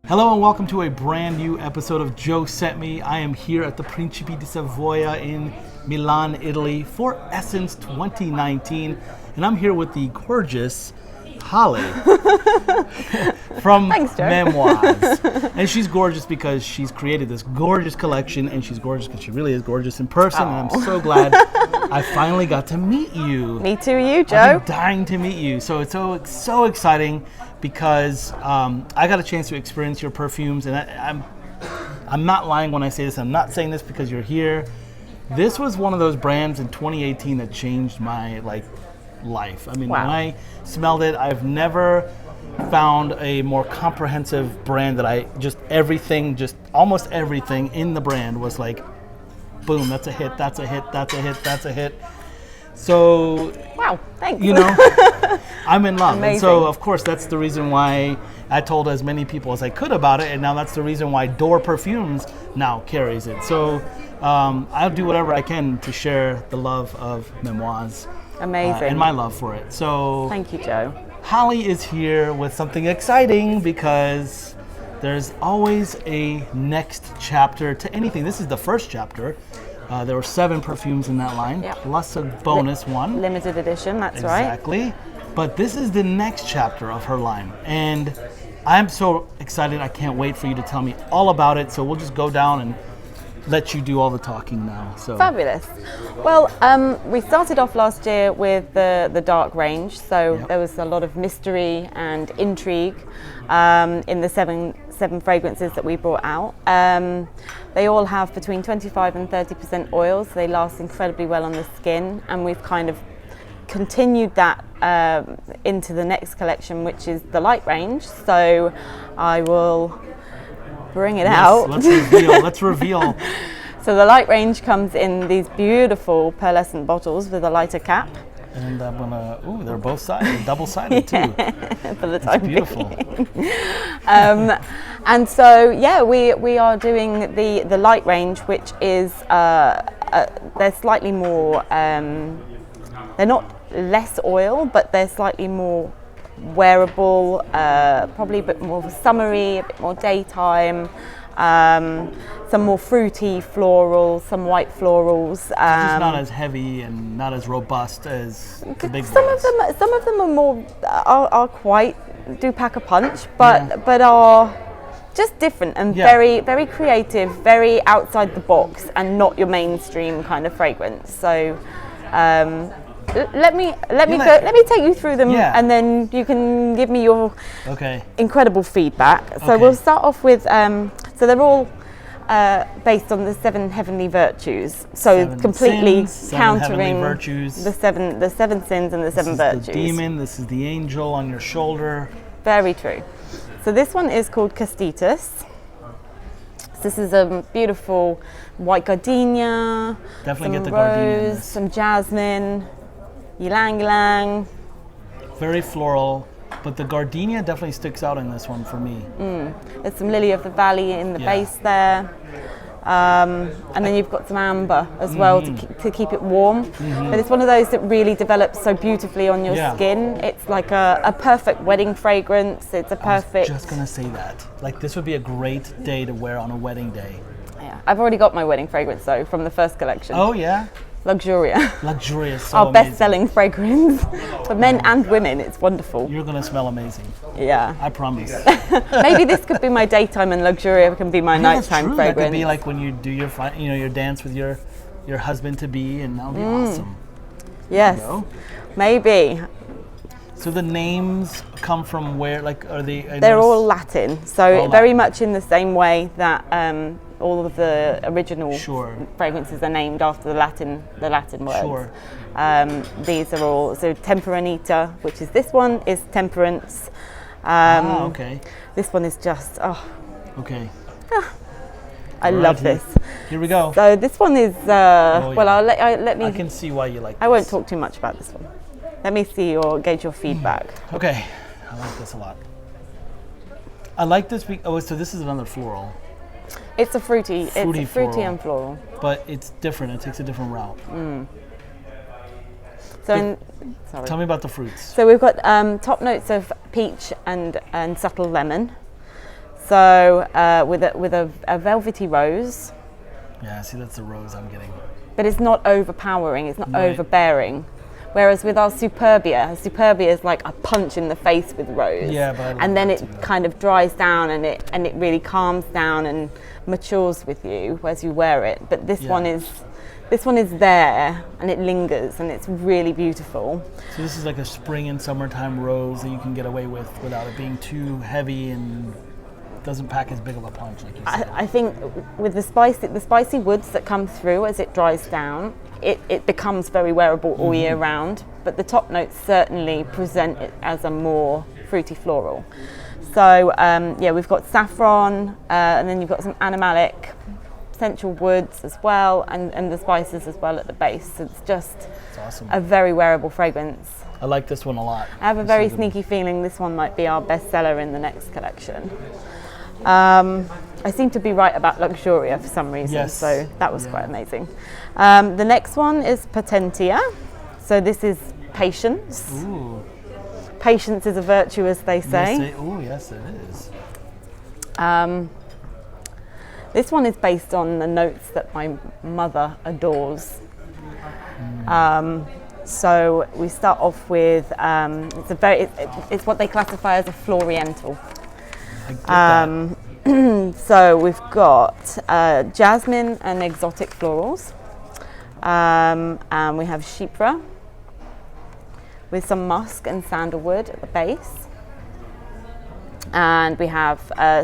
Hello and welcome to a brand new episode of JoeScentMe. I am here at the Principe di Savoia in Milan, Italy for Esxence 2019. And I'm here with the gorgeous Holly from Memoize. And she's gorgeous because she's created this gorgeous collection, and she's gorgeous because she really is gorgeous in person. And I'm so glad I finally got to meet you. Me too, you, Joe. I've been dying to meet you. So it's so exciting because I got a chance to experience your perfumes, and I'm not lying when I say this. I'm not saying this because you're here. This was one of those brands in 2018 that changed my life. I mean, when I smelled it, I've never found a more comprehensive brand that almost everything in the brand was like, boom, that's a hit, that's a hit, that's a hit, that's a hit. So, wow, thanks. You know, I'm in love. Amazing. And so, of course, that's the reason why I told as many people as I could about it, and now that's the reason why Door Perfumes now carries it. So, I'll do whatever I can to share the love of Memoize. Amazing. And my love for it. So, thank you, Joe. Holly is here with something exciting because there's always a next chapter to anything. This is the first chapter. There were 7 perfumes in that line, plus a bonus one. Limited edition, that's right. Exactly. But this is the next chapter of her line. And I'm so excited. I can't wait for you to tell me all about it. So we'll just go down and let you do all the talking now. So fabulous. Well, we started off last year with the dark range. So there was a lot of mystery and intrigue in the seven fragrances that we brought out. They all have between 25 and 30% oil, so they last incredibly well on the skin, and we've kind of continued that into the next collection, which is the light range. So I will bring it out. Let's reveal. So the light range comes in these beautiful pearlescent bottles with a lighter cap. And I'm gonna, they're both sided, double-sided too. For the time beautiful. And so, we are doing the light range, which is, they're slightly more, they're not less oil, but they're slightly more wearable, probably a bit more summery, a bit more daytime. Some more fruity florals, some white florals. Just not as heavy and not as robust as the big ones. Some of them are more do pack a punch, but are just different and very, very creative, very outside the box, and not your mainstream kind of fragrance. So let me take you through them, and then you can give me your incredible feedback. So we'll start off with so they're all based on the 7 heavenly virtues. So completely countering the seven sins and the 7 virtues. This is the demon. This is the angel on your shoulder. Very true. So this one is called Castitus. This is a beautiful white gardenia. Definitely get the rose, gardenia in this. Some jasmine, ylang ylang. Very floral, but the gardenia definitely sticks out in this one for me. There's some lily of the valley in the base there. And then you've got some amber as well to keep it warm. But it's one of those that really develops so beautifully on your skin. It's like a perfect wedding fragrance. It's a perfect... I was just going to say that. Like, this would be a great day to wear on a wedding day. Yeah, I've already got my wedding fragrance though from the first collection. Oh yeah? Luxuria. Luxuria is so Our amazing. best-selling fragrance for men and women. It's wonderful. You're gonna smell amazing. Yeah. I promise. Maybe this could be my daytime, and Luxuria can be my nighttime fragrance. That could be like when you do your dance with your husband to be, and that'll be awesome. Yes. Maybe. So the names come from where? Like, are they? They're all Latin. So very much in the same way that all of the original fragrances are named after the Latin words. Sure. These are all, so Temperanita, which is this one, is Temperance. This one is just, I love this. Here we go. So this one is, let me. I can see why you like this. I won't talk too much about this one. Let me see or gauge your feedback. Okay, I like this a lot. I like this. So this is another floral. It's a fruity and floral. But it's different. It takes a different route. So tell me about the fruits. So we've got top notes of peach and subtle lemon. So with a velvety rose. Yeah, see, that's the rose I'm getting. But it's not overpowering, it's not Right. overbearing. Whereas with our Superbia is like a punch in the face with rose. Yeah, but I love and then that it too. kind of dries down and it really calms down and matures with you as you wear it. But this Yeah. one is there and it lingers and it's really beautiful. So this is like a spring and summertime rose that you can get away with without it being too heavy and doesn't pack as big of a punch, like you said. I think with the spicy woods that come through as it dries down, it becomes very wearable all year round, but the top notes certainly present it as a more fruity floral. So we've got saffron, and then you've got some animalic, essential woods as well, and the spices as well at the base. So it's just It's awesome. a very wearable fragrance. I like this one a lot. I have a This very is sneaky feeling this one might be our bestseller in the next collection. I seem to be right about Luxuria for some reason, Yes. so that was Yeah. quite amazing. The next one is Potentia. So this is patience. Ooh. Patience is a virtue, as they say. Yes, it is. This one is based on the notes that my mother adores. So we start off with it's what they classify as a floriental. I get that. So we've got jasmine and exotic florals, and we have chypre with some musk and sandalwood at the base, and we have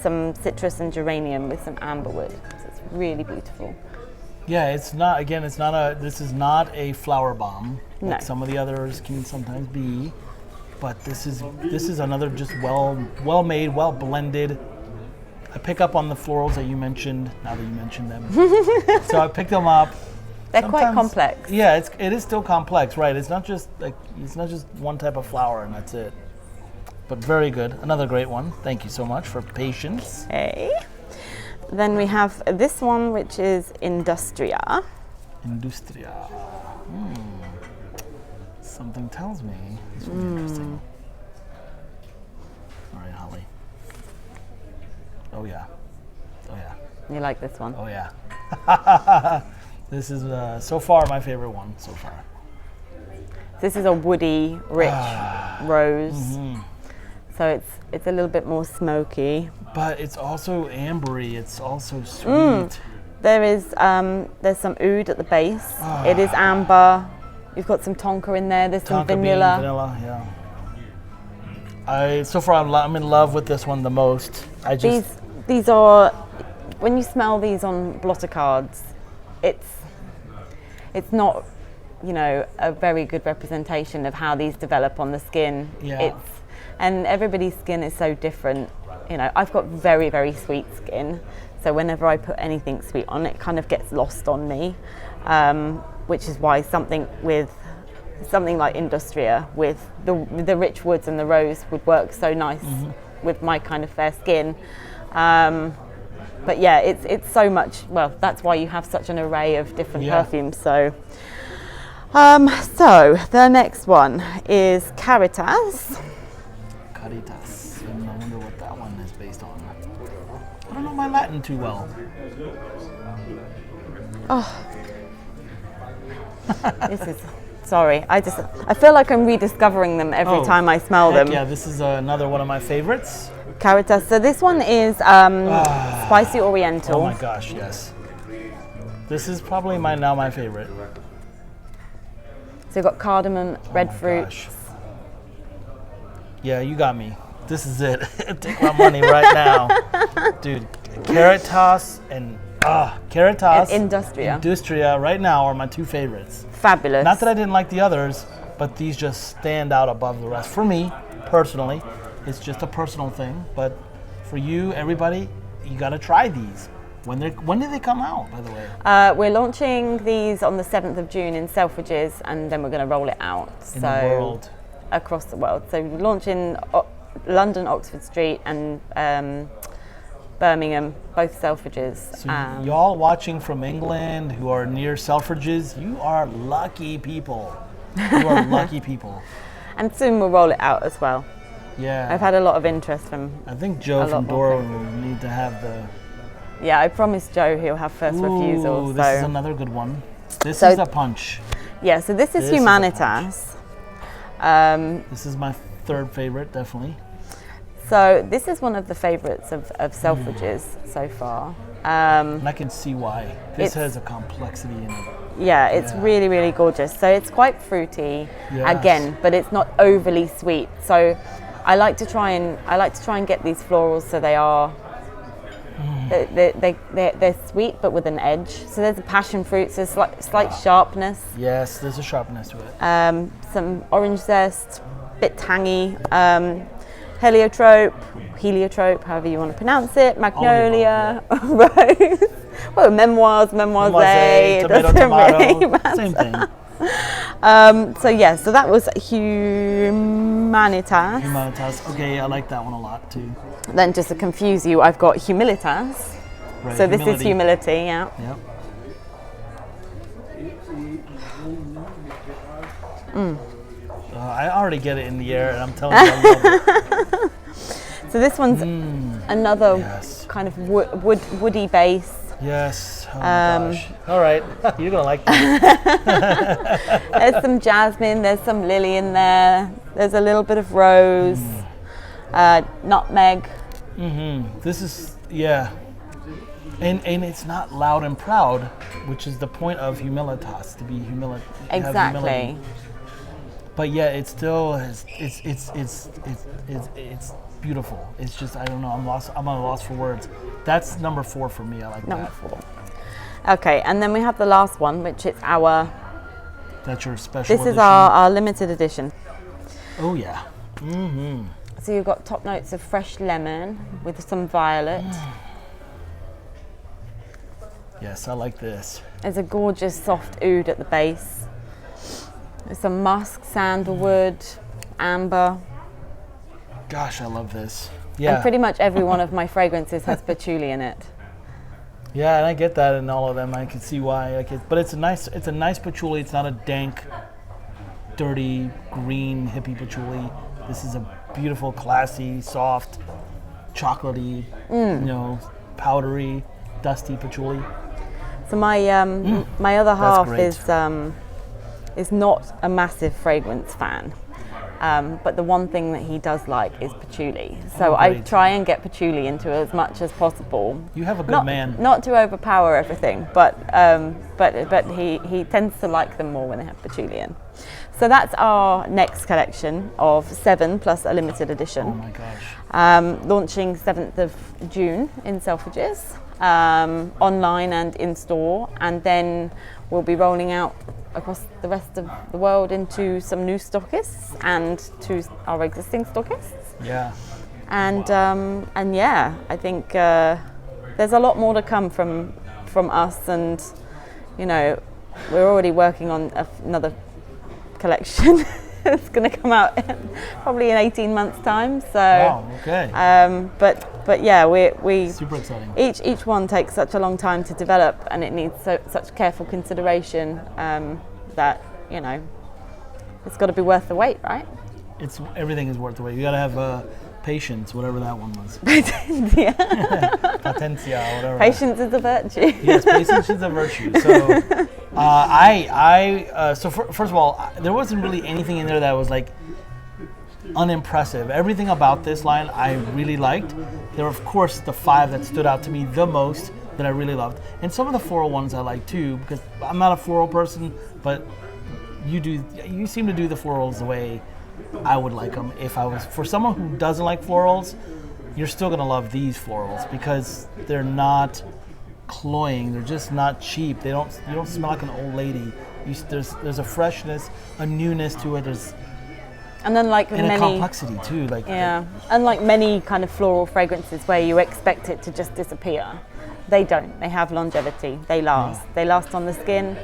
some citrus and geranium with some amberwood. So it's really beautiful. Yeah, this is not a flower bomb like No. some of the others can sometimes be, but this is another just well made, well blended. I pick up on the florals that you mentioned, now that you mentioned them. So I picked them up. They're quite Sometimes- complex. Yeah, it is still complex, right? It's not just one type of flower and that's it. But very good. Another great one. Thank you so much for patience. Okay. Then we have this one, which is Industria. Industria. Something tells me this will be interesting. All right, Holly. Oh yeah. Oh yeah. You like this one? Oh yeah. This is so far my favorite one so far. This is a woody, rich rose. So it's a little bit more smoky. But it's also ambery. It's also sweet. There's some oud at the base. It is amber. You've got some tonka in there. There's some Tonka bean, vanilla. vanilla, yeah. So far I'm in love with this one the most. These are, when you smell these on blotter cards, it's not, a very good representation of how these develop on the skin. Yeah. And everybody's skin is so different. I've got very, very sweet skin, so whenever I put anything sweet on, it kind of gets lost on me, which is why something like Industria with the rich woods and the rose would work so nice with my kind of fair skin. But yeah, it's so much. Well, that's why you have such an array of different perfumes. So the next one is Caritas. Caritas. And I wonder what that one is based on. I don't know my Latin too well. This is sorry. I feel like I'm rediscovering them every time I smell them. Yeah, this is another one of my favorites. Caritas. So this one is spicy oriental. Oh my gosh, yes. This is probably my favorite. So you've got cardamom, red my fruit. gosh. Yeah, you got me. This is it. Take my money right now. Dude, Caritas and Industria right now are my two favorites. Fabulous. Not that I didn't like the others, but these just stand out above the rest. For me, personally, it's just a personal thing. But for you, everybody, you got to try these. When did they come out, by the way? We're launching these on the 7th of June in Selfridges, and then we're going to roll it out. In the world. Across the world. So we launch in London, Oxford Street, and Birmingham, both Selfridges. So y'all watching from England who are near Selfridges, you are lucky people. You are lucky people. And soon we'll roll it out as well. Yeah. I've had a lot of interest from. I think Joe from Doro will need to have the. Yeah, I promised Joe he'll have first refusal. This is another good one. This is a punch. Yeah, so this is Humanitas. This is my third favorite, definitely. So this is one of the favorites of Selfridges so far. And I can see why. This has a complexity in it. Yeah, it's really, really gorgeous. So it's quite fruity, again, but it's not overly sweet. So I like to try and get these florals so they are they're sweet but with an edge. So there's a passion fruit, so slight sharpness. Yes, there's a sharpness to it. Some orange zest, bit tangy. Heliotrope, however you want to pronounce it. Magnolia, rose. Well, memoirs, tomato, same thing. So that was Humanitas. Humanitas. Okay, I like that one a lot too. Then just to confuse you, I've got Humilitas. Right, so this is humility, yeah. Yep. I already get it in the air, and I'm telling you, I love it. So this one's another kind of woody base. Yes. Oh my gosh. All right, you're gonna like this. There's some jasmine. There's some lily in there. There's a little bit of rose, nutmeg. This is and it's not loud and proud, which is the point of Humilitas, to be humility. Exactly. But yeah, it still has. It's beautiful. It's just, I don't know. I'm at a loss for words. That's number 4 for me. I like number that. 4. Okay, and then we have the last one, which is our. That's your special. This is our limited edition. Oh yeah. So you've got top notes of fresh lemon with some violet. Yes, I like this. There's a gorgeous soft oud at the base. There's some musk, sandalwood, amber. Gosh, I love this. Yeah. And pretty much every one of my fragrances has patchouli in it. Yeah, and I get that in all of them. I can see why. Like it, but it's a nice patchouli. It's not a dank, dirty, green hippie patchouli. This is a beautiful, classy, soft, chocolatey, powdery, dusty patchouli. So my other half is not a massive fragrance fan, but the one thing that he does like is patchouli. So I try and get patchouli into as much as possible. You have a good man. Not to overpower everything, but he tends to like them more when they have patchouli in. So that's our next collection of 7 plus a limited edition. Oh my gosh. Launching 7th of June in Selfridges, online and in store, and then we'll be rolling out across the rest of the world into some new stockists and to our existing stockists. Yeah. And yeah, I think there's a lot more to come from us, and we're already working on another collection. It's going to come out probably in 18 months' time. So. Wow. Okay. But yeah, we super exciting. Each one takes such a long time to develop, and it needs such careful consideration that it's got to be worth the wait, right? Everything is worth the wait. You got to have patience, whatever that one was. Yeah. Patencia, whatever. Patience is a virtue. Yes, patience is a virtue. So, first of all, there wasn't really anything in there that was like unimpressive. Everything about this line I really liked. There were, of course, the 5 that stood out to me the most that I really loved, and some of the floral ones I like too, because I'm not a floral person, but you seem to do the florals the way I would like them. If I was, for someone who doesn't like florals, you're still gonna love these florals because they're not cloying. They're just not cheap. You don't smell like an old lady. There's a freshness, a newness to it. And unlike and a complexity too. Unlike many kind of floral fragrances where you expect it to just disappear, they don't. They have longevity. They last. Yeah. They last on the skin.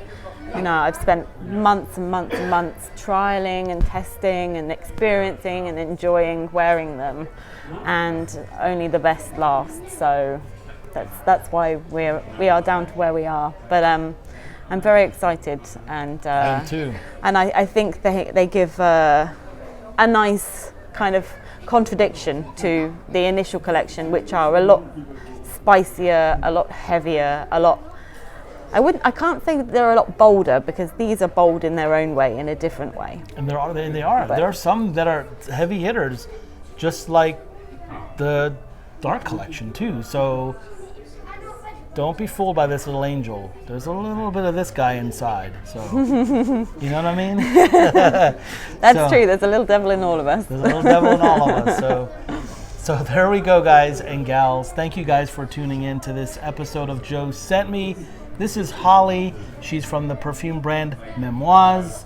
I've spent months and months and months trialing and testing and experiencing and enjoying wearing them, and only the best last. So that's why we are down to where we are. But I'm very excited, and I am too. And I think they give a nice kind of contradiction to the initial collection, which are a lot spicier, a lot heavier, a lot. I can't say that they're a lot bolder, because these are bold in their own way, in a different way. And they are. There are some that are heavy hitters, just like the Dark Collection too. So don't be fooled by this little angel. There's a little bit of this guy inside. So you know what I mean? That's true. There's a little devil in all of us. There's a little devil in all of us. So there we go, guys and gals. Thank you guys for tuning in to this episode of Joe Sent Me. This is Holly. She's from the perfume brand Memoize,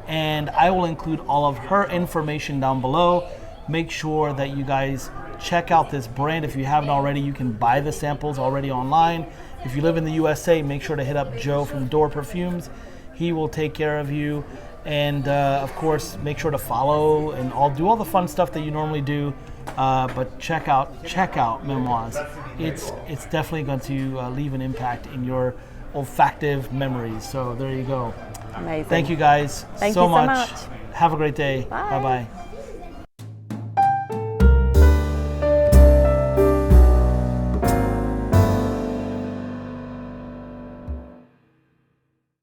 and I will include all of her information down below. Make sure that you guys check out this brand. If you haven't already, you can buy the samples already online. If you live in the USA, make sure to hit up Joe from Door Perfumes. He will take care of you. And of course, make sure to follow and do all the fun stuff that you normally do. But check out Memoize. It's definitely going to leave an impact in your olfactive memories. So there you go. Amazing. Thank you guys so much. much. Have a great day. Bye. Bye-bye.